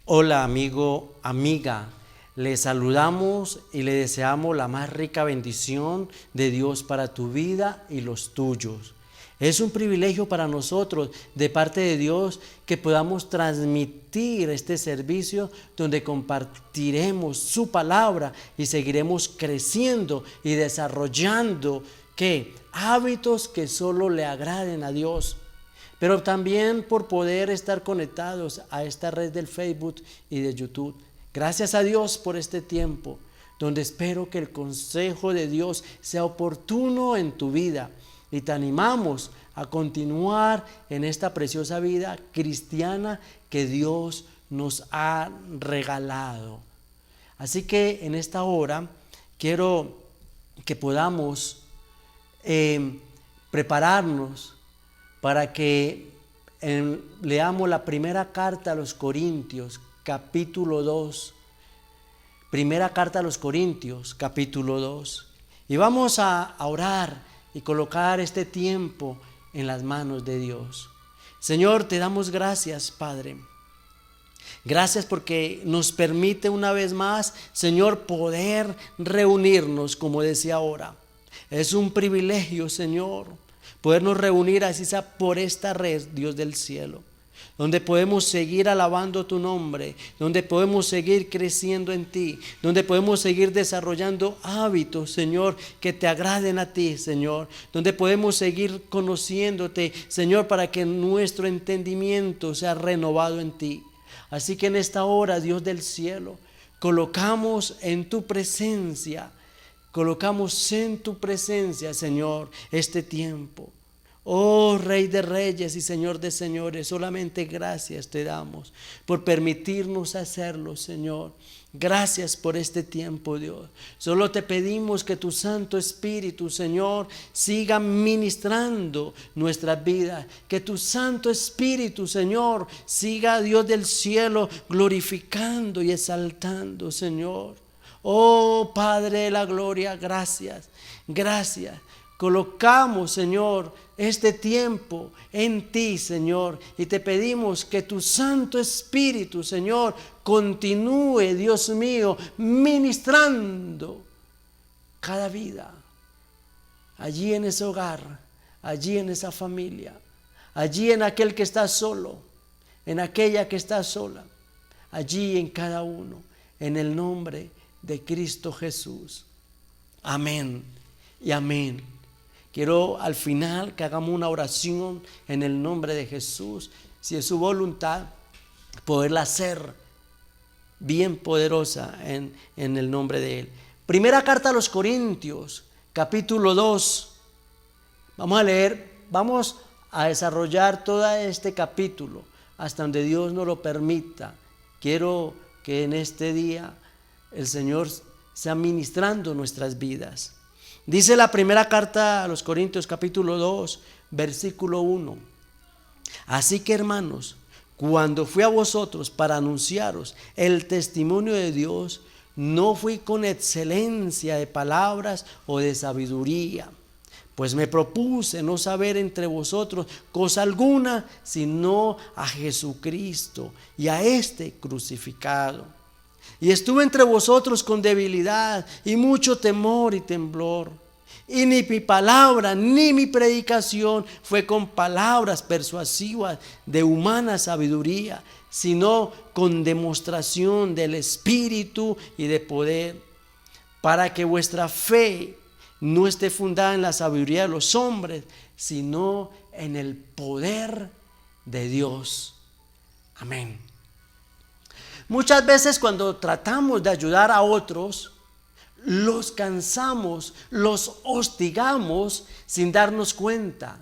Hola amigo, amiga, le saludamos y le deseamos la más rica bendición de Dios para tu vida y los tuyos. Es un privilegio para nosotros de parte de Dios que podamos transmitir este servicio donde compartiremos su palabra y seguiremos creciendo y desarrollando hábitos que solo le agraden a Dios. Pero también por poder estar conectados a esta red del Facebook y de YouTube. Gracias a Dios por este tiempo, donde espero que el consejo de Dios sea oportuno en tu vida. Y te animamos a continuar en esta preciosa vida cristiana que Dios nos ha regalado. Así que en esta hora quiero que podamos prepararnos para que leamos la primera carta a los Corintios, capítulo 2. Primera carta a los Corintios, capítulo 2. Y vamos a orar y colocar este tiempo en las manos de Dios. Señor, te damos gracias, Padre. Gracias porque nos permite una vez más, Señor, poder reunirnos, como decía ahora. Es un privilegio, Señor, podernos reunir así sea por esta red, Dios del cielo, donde podemos seguir alabando tu nombre, donde podemos seguir creciendo en ti, donde podemos seguir desarrollando hábitos, Señor, que te agraden a ti, Señor, donde podemos seguir conociéndote, Señor, para que nuestro entendimiento sea renovado en ti. Así que en esta hora, Dios del cielo, colocamos en tu presencia, Señor, este tiempo. Oh Rey de Reyes y Señor de Señores, solamente gracias te damos por permitirnos hacerlo, Señor. Gracias por este tiempo, Dios. Solo te pedimos que tu Santo Espíritu, Señor, siga ministrando nuestras vidas. Que tu Santo Espíritu, Señor, siga, Dios del cielo, glorificando y exaltando, Señor. Oh Padre de la gloria, gracias, gracias. Colocamos, Señor, este tiempo en ti, Señor, y te pedimos que tu Santo Espíritu, Señor, continúe, Dios mío, ministrando cada vida, allí en ese hogar, allí en esa familia, allí en aquel que está solo, en aquella que está sola, allí en cada uno, en el nombre de Cristo Jesús. Amén y amén. Quiero al final que hagamos una oración en el nombre de Jesús, si es su voluntad, poderla hacer bien poderosa en el nombre de Él. Primera carta a los Corintios, capítulo 2. Vamos a leer, vamos a desarrollar todo este capítulo hasta donde Dios nos lo permita. Quiero que en este día el Señor sea ministrando nuestras vidas. Dice la primera carta a los Corintios, capítulo 2, versículo 1. Así que, hermanos, cuando fui a vosotros para anunciaros el testimonio de Dios, no fui con excelencia de palabras o de sabiduría, pues me propuse no saber entre vosotros cosa alguna, sino a Jesucristo y a este crucificado. Y estuve entre vosotros con debilidad y mucho temor y temblor. Y ni mi palabra ni mi predicación fue con palabras persuasivas de humana sabiduría, sino con demostración del Espíritu y de poder, para que vuestra fe no esté fundada en la sabiduría de los hombres, sino en el poder de Dios. Amén. Muchas veces cuando tratamos de ayudar a otros, los cansamos, los hostigamos sin darnos cuenta,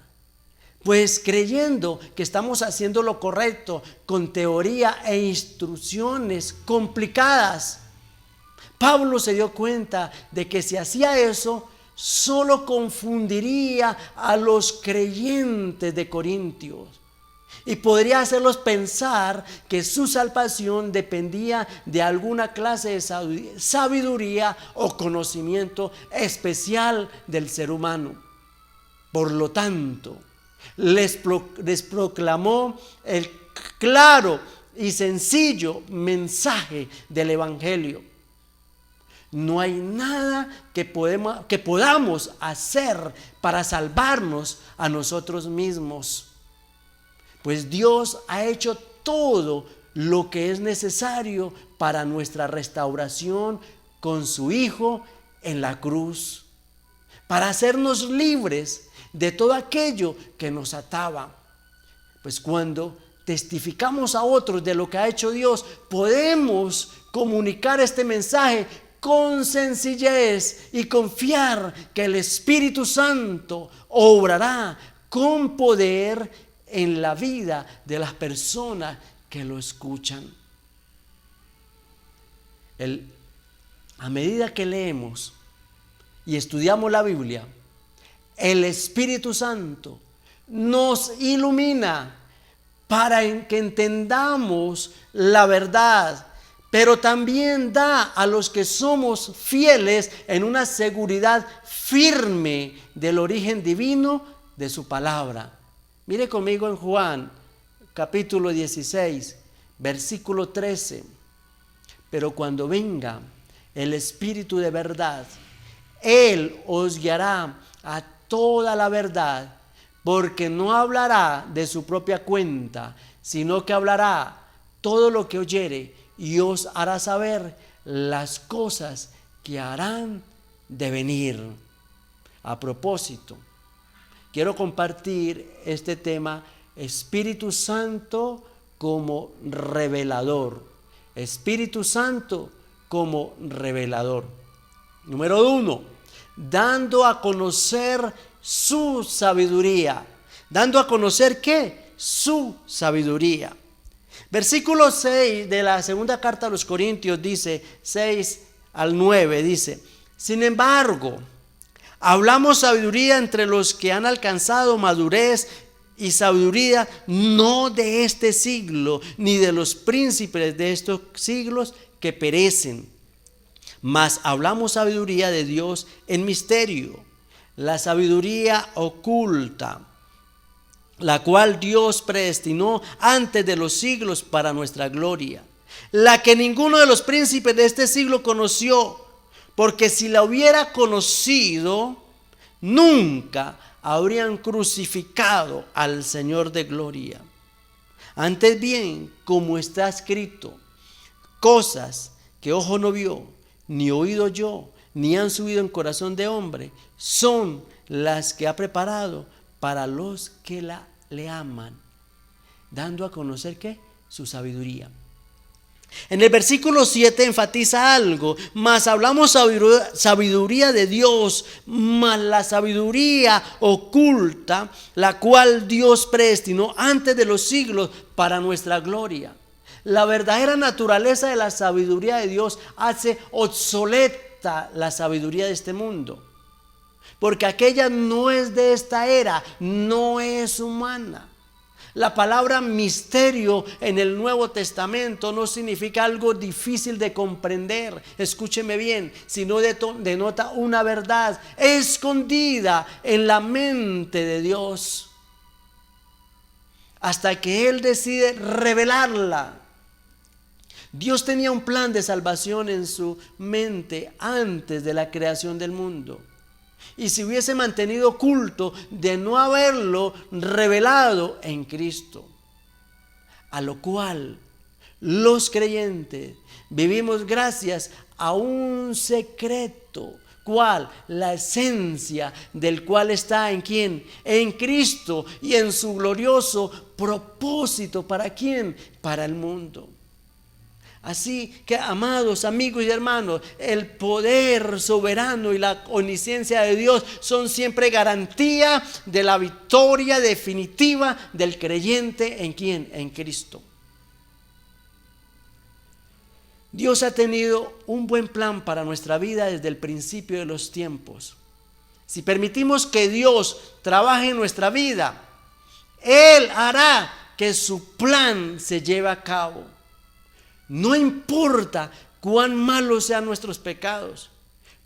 pues creyendo que estamos haciendo lo correcto con teoría e instrucciones complicadas. Pablo se dio cuenta de que si hacía eso, solo confundiría a los creyentes de Corintios y podría hacerlos pensar que su salvación dependía de alguna clase de sabiduría o conocimiento especial del ser humano. Por lo tanto, les proclamó el claro y sencillo mensaje del Evangelio. No hay nada que podamos hacer para salvarnos a nosotros mismos, pues Dios ha hecho todo lo que es necesario para nuestra restauración con su Hijo en la cruz, para hacernos libres de todo aquello que nos ataba. Pues cuando testificamos a otros de lo que ha hecho Dios, podemos comunicar este mensaje con sencillez y confiar que el Espíritu Santo obrará con poder en la vida de las personas que lo escuchan. A medida que leemos y estudiamos la Biblia, el Espíritu Santo nos ilumina para que entendamos la verdad, pero también da a los que somos fieles en una seguridad firme del origen divino de su palabra. Mire conmigo en Juan capítulo 16, versículo 13. Pero cuando venga el Espíritu de verdad, Él os guiará a toda la verdad, porque no hablará de su propia cuenta, sino que hablará todo lo que oyere y os hará saber las cosas que harán de venir. A propósito, quiero compartir este tema, Espíritu Santo como revelador. Espíritu Santo como revelador. Número 1, dando a conocer su sabiduría. ¿Dando a conocer qué? Su sabiduría. Versículo 6 de la segunda carta a los Corintios dice, 6 al 9, dice: sin embargo, hablamos sabiduría entre los que han alcanzado madurez y sabiduría no de este siglo, ni de los príncipes de estos siglos que perecen, mas hablamos sabiduría de Dios en misterio, la sabiduría oculta, la cual Dios predestinó antes de los siglos para nuestra gloria, la que ninguno de los príncipes de este siglo conoció, porque si la hubiera conocido, nunca habrían crucificado al Señor de gloria. Antes bien, como está escrito, cosas que ojo no vio, ni oído oyó, ni han subido en corazón de hombre, son las que ha preparado para los que le aman, dando a conocer ¿qué? Su sabiduría. En el versículo 7 enfatiza algo, mas hablamos sabiduría de Dios, mas la sabiduría oculta, la cual Dios predestinó antes de los siglos para nuestra gloria. La verdadera naturaleza de la sabiduría de Dios hace obsoleta la sabiduría de este mundo, porque aquella no es de esta era, no es humana. La palabra misterio en el Nuevo Testamento no significa algo difícil de comprender, escúcheme bien, sino denota una verdad escondida en la mente de Dios, hasta que Él decide revelarla. Dios tenía un plan de salvación en su mente antes de la creación del mundo. Y si hubiese mantenido oculto de no haberlo revelado en Cristo, a lo cual los creyentes vivimos gracias a un secreto. ¿Cuál? La esencia del cual está ¿en quién? En Cristo y en su glorioso propósito. ¿Para quién? Para el mundo. Así que, amados amigos y hermanos, el poder soberano y la omnisciencia de Dios son siempre garantía de la victoria definitiva del creyente. ¿En quién? En Cristo. Dios ha tenido un buen plan para nuestra vida desde el principio de los tiempos. Si permitimos que Dios trabaje en nuestra vida, Él hará que su plan se lleve a cabo. No importa cuán malos sean nuestros pecados,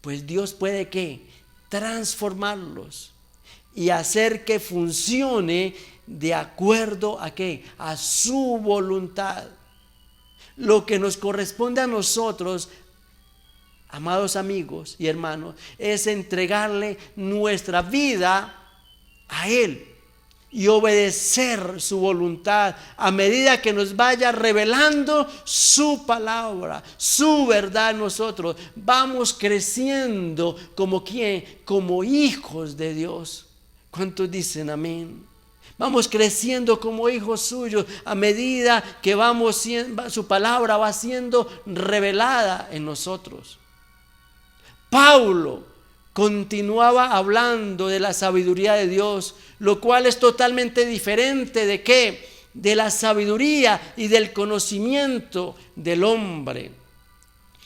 pues Dios puede ¿qué? Transformarlos y hacer que funcione de acuerdo a ¿qué? A su voluntad. lo que nos corresponde a nosotros, amados amigos y hermanos, es entregarle nuestra vida a Él y obedecer su voluntad a medida que nos vaya revelando su palabra, su verdad en nosotros. Vamos creciendo como ¿quién? Como hijos de Dios. ¿Cuántos dicen amén? Vamos creciendo como hijos suyos a medida que su palabra va siendo revelada en nosotros. Pablo continuaba hablando de la sabiduría de Dios, lo cual es totalmente diferente de ¿qué? De la sabiduría y del conocimiento del hombre.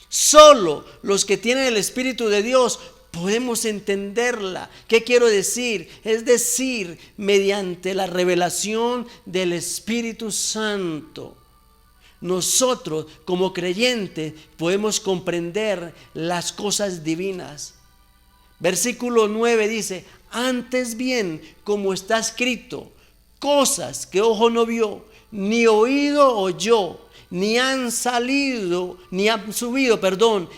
Solo los que tienen el Espíritu de Dios podemos entenderla. ¿Qué quiero decir? Es decir, mediante la revelación del Espíritu Santo. Nosotros como creyentes podemos comprender las cosas divinas. Versículo 9 dice: antes bien, como está escrito, cosas que ojo no vio, ni oído oyó, ni han subido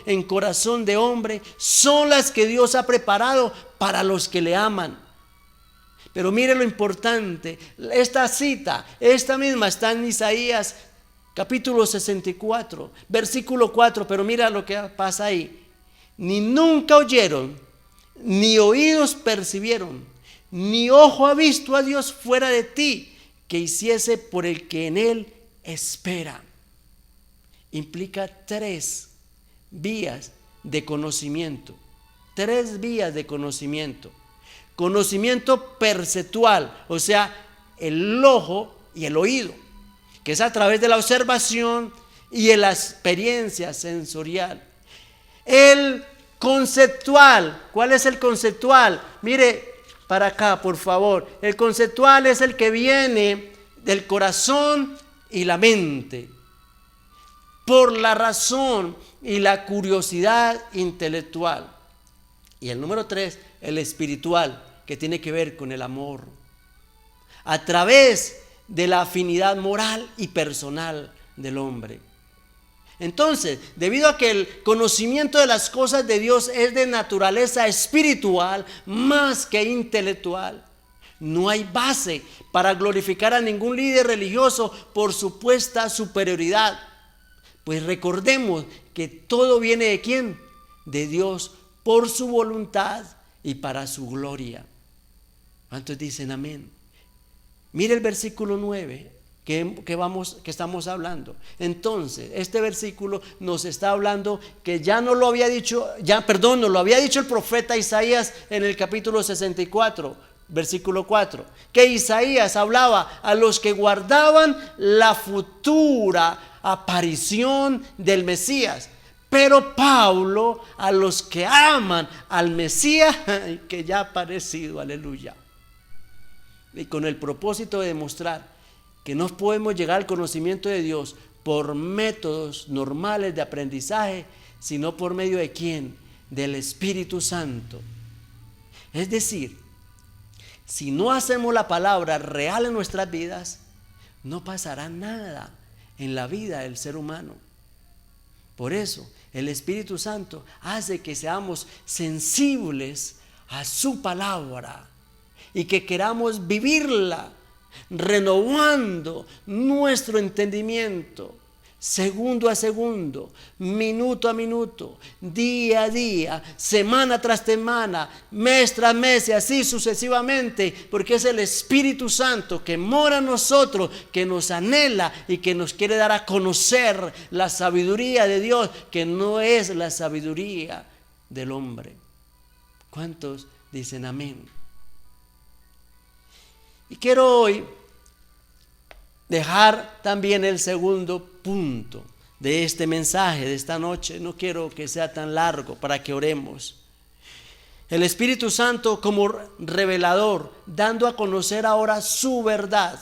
en corazón de hombre, son las que Dios ha preparado para los que le aman. Pero mire lo importante, esta cita, esta misma está en Isaías capítulo 64, versículo 4, pero mira lo que pasa ahí. Ni nunca oyeron, ni oídos percibieron, ni ojo ha visto a Dios fuera de ti, que hiciese por el que en Él espera. Implica 3 vías de conocimiento. 3 vías de conocimiento. Conocimiento perceptual, o sea, el ojo y el oído, que es a través de la observación y de la experiencia sensorial. El conceptual, ¿cuál es el conceptual? Mire para acá, por favor. El conceptual es el que viene del corazón y la mente, por la razón y la curiosidad intelectual. Y el número 3, el espiritual, que tiene que ver con el amor, a través de la afinidad moral y personal del hombre. Entonces, debido a que el conocimiento de las cosas de Dios es de naturaleza espiritual más que intelectual, no hay base para glorificar a ningún líder religioso por supuesta superioridad. Pues recordemos que todo viene ¿de quién? De Dios, por su voluntad y para su gloria. ¿Cuántos dicen amén? Mire el versículo 9 que estamos hablando. Entonces, este versículo nos está hablando que nos lo había dicho el profeta Isaías en el capítulo 64, versículo 4, que Isaías hablaba a los que guardaban la futura aparición del Mesías. Pero Pablo a los que aman al Mesías que ya ha aparecido, aleluya. Y con el propósito de demostrar que no podemos llegar al conocimiento de Dios por métodos normales de aprendizaje, sino por medio de ¿quién? Del Espíritu Santo. Es decir, si no hacemos la palabra real en nuestras vidas, no pasará nada en la vida del ser humano. Por eso el Espíritu Santo hace que seamos sensibles a su palabra y que queramos vivirla, renovando nuestro entendimiento segundo a segundo, minuto a minuto, día a día, semana tras semana, mes tras mes y así sucesivamente, porque es el Espíritu Santo que mora en nosotros, que nos anhela y que nos quiere dar a conocer la sabiduría de Dios, que no es la sabiduría del hombre. ¿Cuántos dicen amén? Y quiero hoy dejar también el segundo punto de este mensaje de esta noche. No quiero que sea tan largo para que oremos. El Espíritu Santo como revelador, dando a conocer ahora su verdad.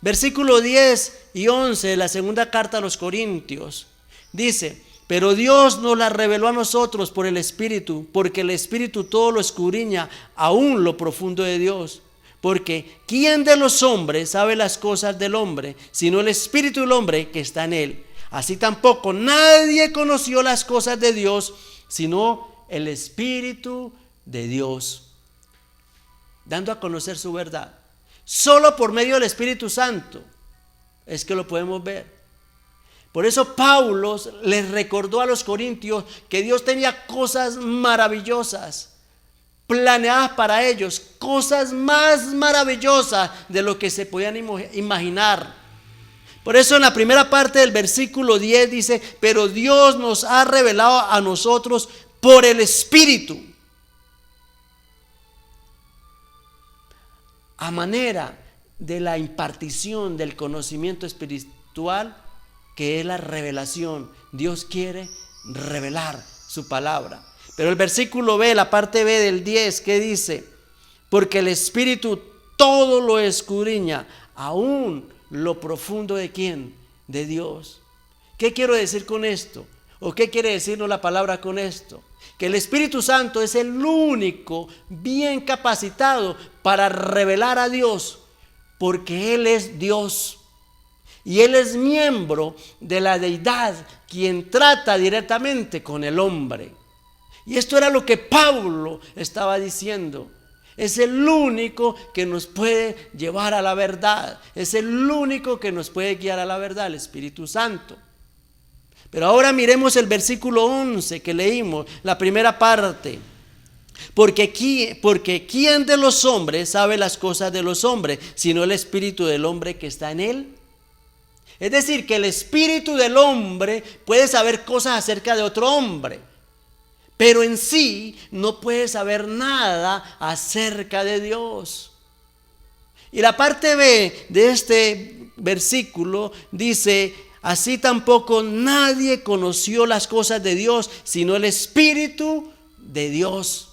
Versículo 10 y 11 de la segunda carta a los Corintios dice: pero Dios nos la reveló a nosotros por el Espíritu, porque el Espíritu todo lo escudriña, aún lo profundo de Dios. Porque ¿quién de los hombres sabe las cosas del hombre, sino el espíritu del hombre que está en él? Así tampoco nadie conoció las cosas de Dios, sino el Espíritu de Dios, dando a conocer su verdad. Solo por medio del Espíritu Santo es que lo podemos ver. Por eso Pablo les recordó a los corintios que Dios tenía cosas maravillosas planeadas para ellos, cosas más maravillosas de lo que se podían imaginar. Por eso en la primera parte del versículo 10 dice: pero Dios nos ha revelado a nosotros por el Espíritu, a manera de la impartición del conocimiento espiritual, que es la revelación. Dios quiere revelar su palabra. Pero el versículo B, la parte B del 10, ¿qué dice? Porque el Espíritu todo lo escudriña, aún lo profundo de ¿quién? De Dios. ¿Qué quiero decir con esto? ¿O qué quiere decirnos la palabra con esto? Que el Espíritu Santo es el único bien capacitado para revelar a Dios, porque Él es Dios y Él es miembro de la deidad, quien trata directamente con el hombre. Y esto era lo que Pablo estaba diciendo. Es el único que nos puede llevar a la verdad, es el único que nos puede guiar a la verdad, el Espíritu Santo. Pero ahora miremos el versículo 11 que leímos, la primera parte. Porque ¿quién de los hombres sabe las cosas de los hombres, sino el espíritu del hombre que está en él? Es decir, que el espíritu del hombre puede saber cosas acerca de otro hombre, pero en sí no puede saber nada acerca de Dios. Y la parte B de este versículo dice: así tampoco nadie conoció las cosas de Dios, sino el Espíritu de Dios.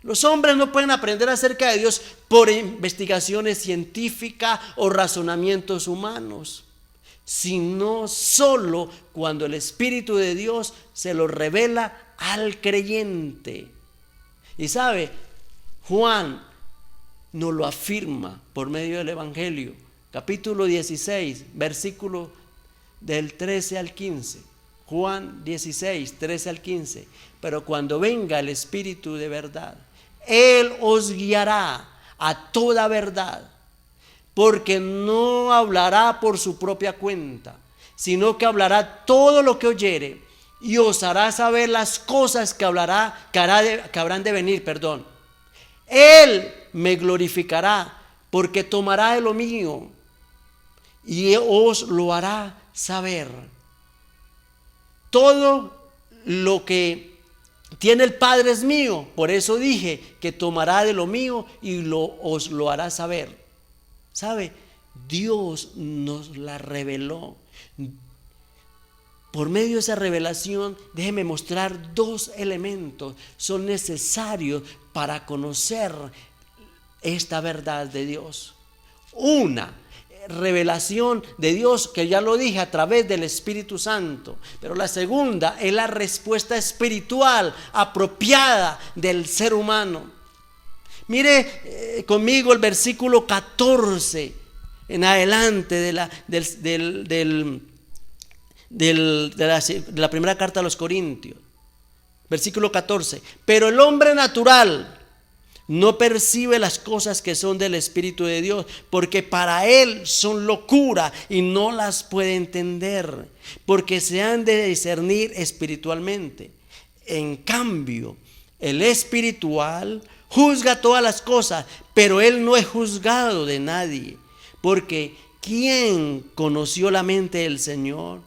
Los hombres no pueden aprender acerca de Dios por investigaciones científicas o razonamientos humanos, sino solo cuando el Espíritu de Dios se lo revela al creyente. Y sabe, Juan nos lo afirma por medio del Evangelio, capítulo 16, versículo del 13 al 15. Juan 16, 13 al 15. Pero cuando venga el Espíritu de verdad, Él os guiará a toda verdad, porque no hablará por su propia cuenta, sino que hablará todo lo que oyere, y os hará saber las cosas que habrán de venir. Él me glorificará, porque tomará de lo mío y os lo hará saber. Todo lo que tiene el Padre es mío, por eso dije que tomará de lo mío y os lo hará saber. ¿Sabe? Dios nos la reveló. Por medio de esa revelación, déjeme mostrar dos elementos son necesarios para conocer esta verdad de Dios. Una, revelación de Dios, que ya lo dije, a través del Espíritu Santo. Pero la segunda es la respuesta espiritual apropiada del ser humano. Mire conmigo el versículo 14 en adelante de la primera carta a los Corintios. Versículo 14. Pero el hombre natural no percibe las cosas que son del Espíritu de Dios, porque para él son locura y no las puede entender, porque se han de discernir espiritualmente. En cambio, el espiritual juzga todas las cosas, pero él no es juzgado de nadie, porque ¿quién conoció la mente del Señor?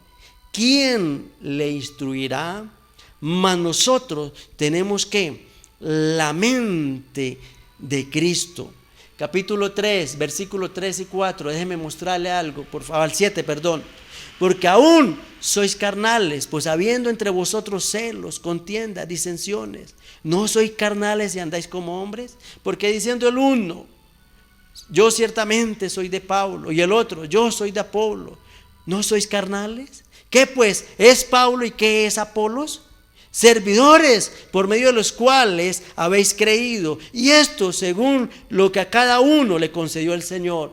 ¿Quién le instruirá? Mas nosotros tenemos que la mente de Cristo. Capítulo 3, versículo 3 y 4. Déjeme mostrarle algo, por favor, al 7, perdón. Porque aún sois carnales, pues habiendo entre vosotros celos, contiendas, disensiones, ¿no sois carnales y andáis como hombres? Porque diciendo el uno: yo ciertamente soy de Pablo, y el otro: yo soy de Apolo, ¿no sois carnales? ¿Qué pues es Pablo y qué es Apolos? Servidores por medio de los cuales habéis creído, y esto según lo que a cada uno le concedió el Señor.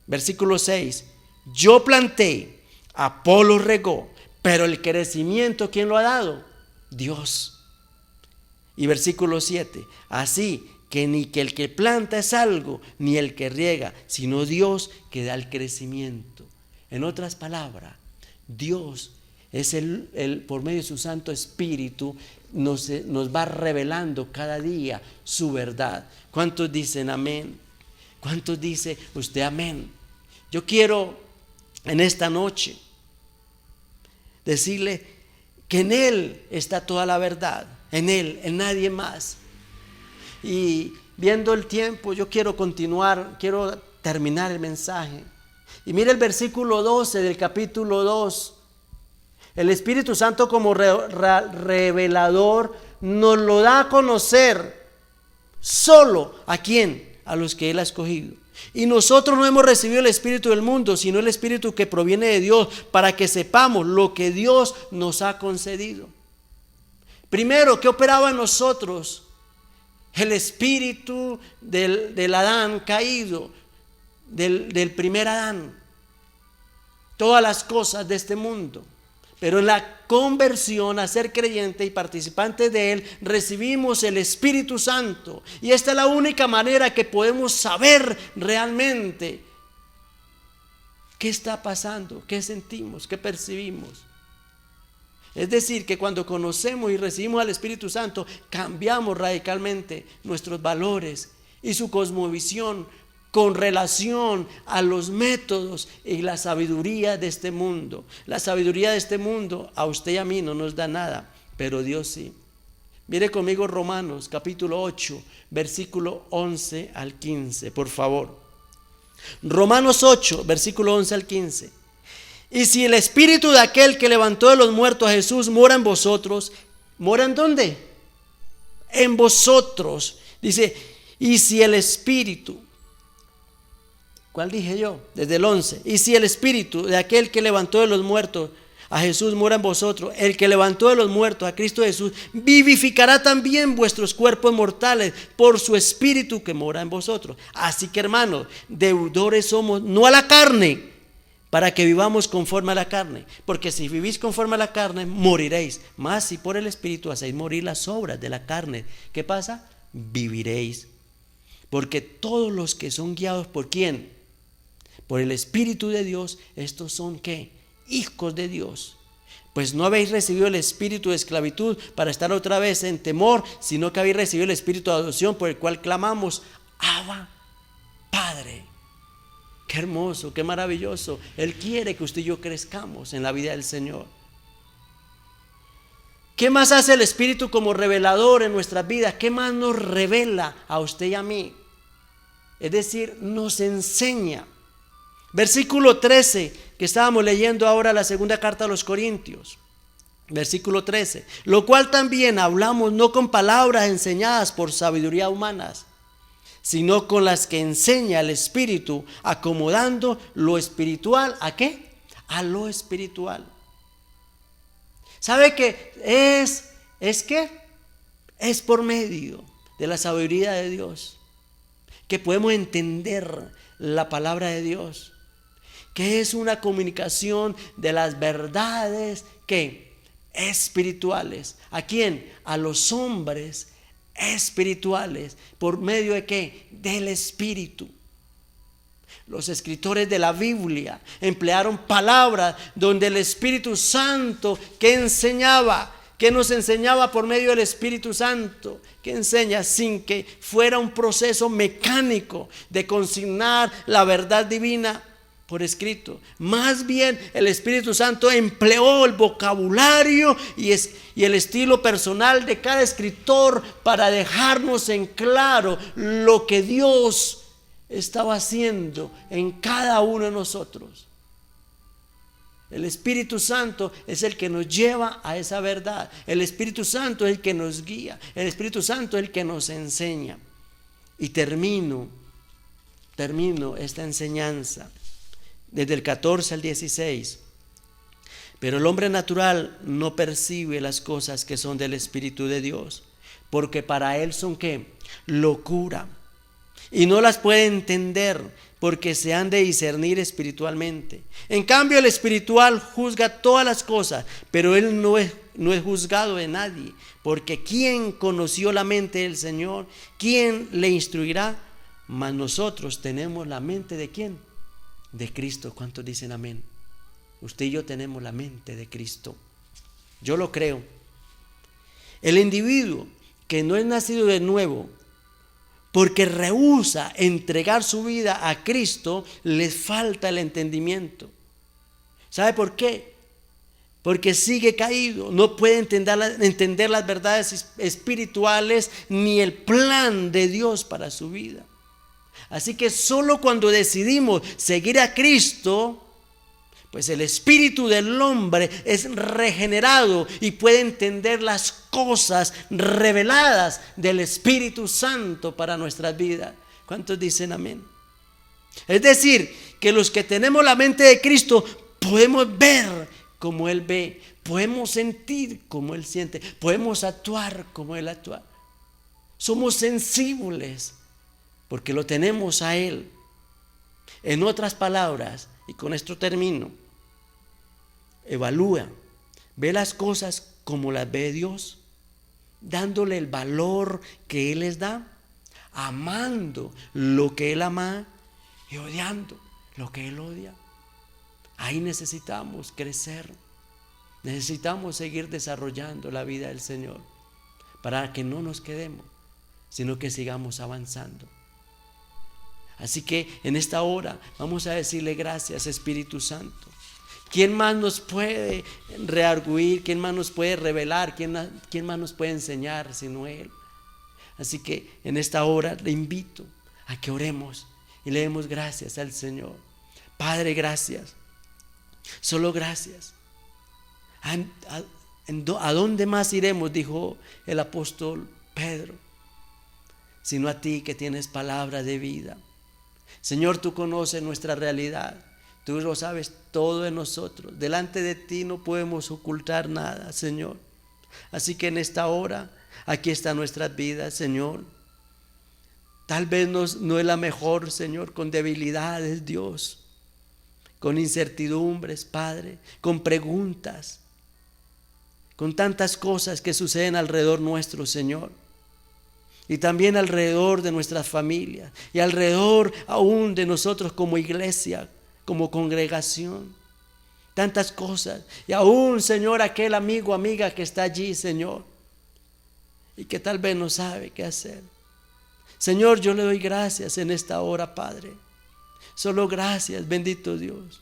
Versículo 6. Yo planté, Apolos regó, Pero el crecimiento, ¿quién lo ha dado? Dios. Y versículo 7, así que ni que el que planta es algo, ni el que riega, sino Dios que da el crecimiento. En otras palabras, Dios es por medio de su Santo Espíritu nos va revelando cada día su verdad. ¿Cuántos dicen amén? ¿Cuántos dice usted amén? Yo quiero en esta noche decirle que en Él está toda la verdad, en Él, en nadie más. Y viendo el tiempo, yo quiero continuar, quiero terminar el mensaje. Y mire el versículo 12 del capítulo 2. El Espíritu Santo como revelador nos lo da a conocer solo ¿a quién? A los que Él ha escogido. Y nosotros no hemos recibido el espíritu del mundo, sino el espíritu que proviene de Dios, para que sepamos lo que Dios nos ha concedido. Primero, ¿qué operaba en nosotros? El espíritu del Adán caído, del primer Adán. Todas las cosas de este mundo. Pero en la conversión a ser creyente y participante de Él, recibimos el Espíritu Santo. Y esta es la única manera que podemos saber realmente qué está pasando, qué sentimos, qué percibimos. Es decir, que cuando conocemos y recibimos al Espíritu Santo, cambiamos radicalmente nuestros valores y su cosmovisión con relación a los métodos y la sabiduría de este mundo. La sabiduría de este mundo a usted y a mí no nos da nada, pero Dios sí. Mire conmigo Romanos capítulo 8, versículo 11 al 15, por favor. Romanos 8, versículo 11 al 15. Y si el espíritu de aquel que levantó de los muertos a Jesús mora en vosotros, ¿mora en dónde? En vosotros. Dice, y si el espíritu, ¿cuál dije yo? Desde el 11. Y si el espíritu de aquel que levantó de los muertos a Jesús mora en vosotros, el que levantó de los muertos a Cristo Jesús vivificará también vuestros cuerpos mortales por su espíritu que mora en vosotros. Así que, hermanos, deudores somos no a la carne, para que vivamos conforme a la carne, porque si vivís conforme a la carne moriréis, mas si por el espíritu hacéis morir las obras de la carne, ¿qué pasa? Viviréis. Porque todos los que son guiados por ¿quién? Por el Espíritu de Dios, estos son ¿qué? Hijos de Dios. Pues no habéis recibido el espíritu de esclavitud para estar otra vez en temor, sino que habéis recibido el espíritu de adopción por el cual clamamos, Abba, Padre. Qué hermoso, qué maravilloso. Él quiere que usted y yo crezcamos en la vida del Señor. ¿Qué más hace el Espíritu como revelador en nuestras vidas? ¿Qué más nos revela a usted y a mí? Es decir, nos enseña. Versículo 13, que estábamos leyendo ahora la segunda carta a los Corintios. Versículo 13. Lo cual también hablamos no con palabras enseñadas por sabiduría humanas, sino con las que enseña el Espíritu, acomodando lo espiritual, ¿a qué? A lo espiritual. ¿Sabe qué es qué? Es por medio de la sabiduría de Dios que podemos entender la palabra de Dios, que es una comunicación de las verdades que espirituales. ¿A quién? A los hombres espirituales. ¿Por medio de qué? Del Espíritu. Los escritores de la Biblia emplearon palabras donde el Espíritu Santo que enseñaba, que nos enseñaba por medio del Espíritu Santo, que enseña sin que fuera un proceso mecánico de consignar la verdad divina por escrito. Más bien el Espíritu Santo empleó el vocabulario y el estilo personal de cada escritor para dejarnos en claro lo que Dios estaba haciendo en cada uno de nosotros. El Espíritu Santo es el que nos lleva a esa verdad. El Espíritu Santo es el que nos guía. El Espíritu Santo es el que nos enseña. Y termino esta enseñanza desde el 14 al 16. Pero el hombre natural no percibe las cosas que son del Espíritu de Dios, porque para él son ¿qué? Locura, y no las puede entender, porque se han de discernir espiritualmente. En cambio, el espiritual juzga todas las cosas, pero él no es juzgado de nadie, porque ¿quién conoció la mente del Señor? ¿Quién le instruirá? Mas nosotros tenemos la mente ¿de quién? De Cristo. ¿Cuántos dicen amén? Usted y yo tenemos la mente de Cristo. Yo lo creo. El individuo que no es nacido de nuevo, porque rehúsa entregar su vida a Cristo, le falta el entendimiento. ¿Sabe por qué? Porque sigue caído, no puede entender las verdades espirituales ni el plan de Dios para su vida. Así que solo cuando decidimos seguir a Cristo, pues el espíritu del hombre es regenerado y puede entender las cosas reveladas del Espíritu Santo para nuestras vidas. ¿Cuántos dicen amén? Es decir, que los que tenemos la mente de Cristo podemos ver como Él ve, podemos sentir como Él siente, podemos actuar como Él actúa. Somos sensibles porque lo tenemos a Él. En otras palabras, y con esto termino, evalúa, ve las cosas como las ve Dios, dándole el valor que Él les da, amando lo que Él ama y odiando lo que Él odia. Ahí necesitamos crecer, necesitamos seguir desarrollando la vida del Señor para que no nos quedemos, sino que sigamos avanzando. Así que en esta hora vamos a decirle gracias, Espíritu Santo. ¿Quién más nos puede rearguir? ¿Quién más nos puede revelar? ¿Quién más nos puede enseñar sino Él? Así que en esta hora le invito a que oremos y le demos gracias al Señor. Padre, gracias. Solo gracias. ¿A dónde más iremos? Dijo el apóstol Pedro, sino a ti que tienes palabra de vida. Señor, tú conoces nuestra realidad. Tú lo sabes todo de nosotros. Delante de ti no podemos ocultar nada, Señor. Así que en esta hora, aquí están nuestras vidas, Señor. Tal vez no es la mejor, Señor, con debilidades, Dios, con incertidumbres, Padre, con preguntas, con tantas cosas que suceden alrededor nuestro, Señor. Y también alrededor de nuestras familias y alrededor aún de nosotros como iglesia, como congregación, tantas cosas. Y aún, Señor, aquel amigo, amiga que está allí, Señor, y que tal vez no sabe qué hacer. Señor, yo le doy gracias en esta hora, Padre. Solo gracias, bendito Dios,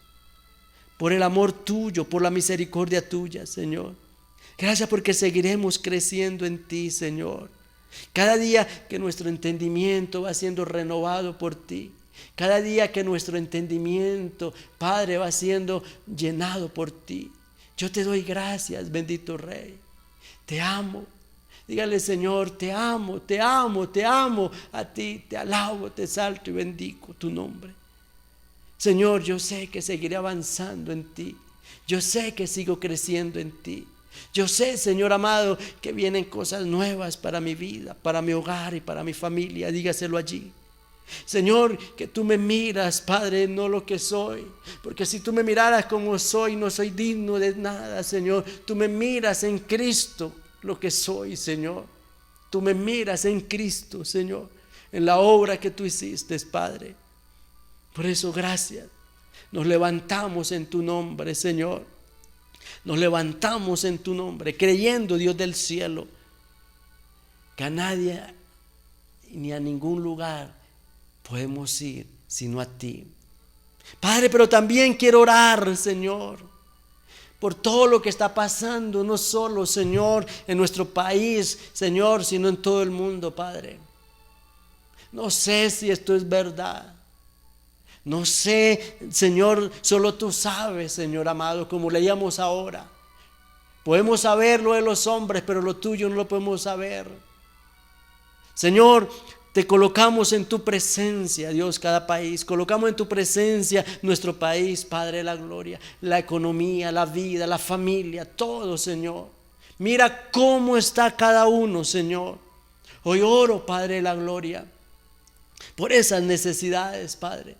por el amor tuyo, por la misericordia tuya, Señor. Gracias porque seguiremos creciendo en ti, Señor. Cada día que nuestro entendimiento va siendo renovado por ti, cada día que nuestro entendimiento, Padre, va siendo llenado por ti, yo te doy gracias, bendito Rey. Te amo. Dígale, Señor, te amo, te amo, te amo. A ti te alabo, te exalto y bendigo tu nombre. Señor, yo sé que seguiré avanzando en ti. Yo sé que sigo creciendo en ti. Yo sé, Señor amado, que vienen cosas nuevas para mi vida, para mi hogar y para mi familia. Dígaselo allí. Señor, que tú me miras, Padre, no lo que soy, porque si tú me miraras como soy, no soy digno de nada, Señor. Tú me miras en Cristo lo que soy, Señor. Tú me miras en Cristo, Señor, en la obra que tú hiciste, Padre. Por eso, gracias. Nos levantamos en tu nombre, Señor. Nos levantamos en tu nombre, creyendo, Dios del cielo, que a nadie ni a ningún lugar podemos ir sino a ti. Padre, pero también quiero orar, Señor, por todo lo que está pasando, no solo, Señor, en nuestro país, Señor, sino en todo el mundo, Padre. No sé si esto es verdad. No sé, Señor, solo tú sabes, Señor amado, como leíamos ahora. Podemos saber lo de los hombres, pero lo tuyo no lo podemos saber. Señor, te colocamos en tu presencia, Dios, cada país. Colocamos en tu presencia nuestro país, Padre de la gloria, la economía, la vida, la familia, todo, Señor. Mira cómo está cada uno, Señor. Hoy oro, Padre de la gloria, por esas necesidades, Padre.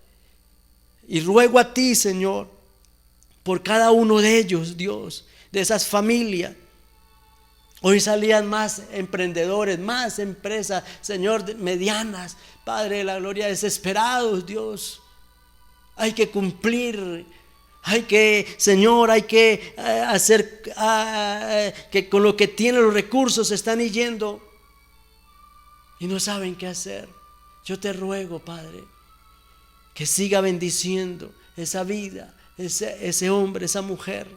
Y ruego a ti, Señor, por cada uno de ellos, Dios, de esas familias. Hoy salían más emprendedores, más empresas, Señor, medianas, Padre de la gloria, desesperados, Dios. Hay que cumplir, hay que, Señor, hay que hacer que con lo que tienen los recursos se están yendo y no saben qué hacer. Yo te ruego, Padre, que siga bendiciendo esa vida, ese hombre, esa mujer,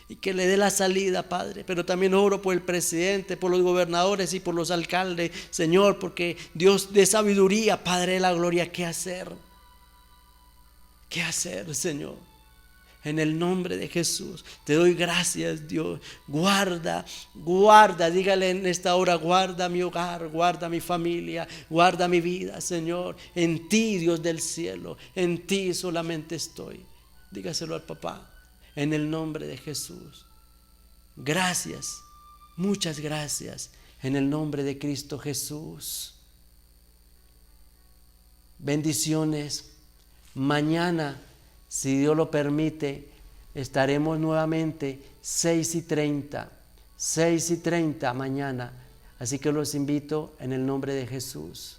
y que le dé la salida, Padre. Pero también oro por el presidente, por los gobernadores y por los alcaldes, Señor, porque Dios dé sabiduría, Padre de la gloria, qué hacer. ¿Qué hacer, Señor? En el nombre de Jesús te doy gracias, Dios. Guarda, dígale en esta hora: guarda mi hogar, guarda mi familia, guarda mi vida, Señor. En ti, Dios del cielo, en ti solamente estoy. Dígaselo al papá, en el nombre de Jesús. Gracias, muchas gracias, en el nombre de Cristo Jesús. Bendiciones. Mañana, si Dios lo permite, estaremos nuevamente 6:30 mañana. Así que los invito en el nombre de Jesús.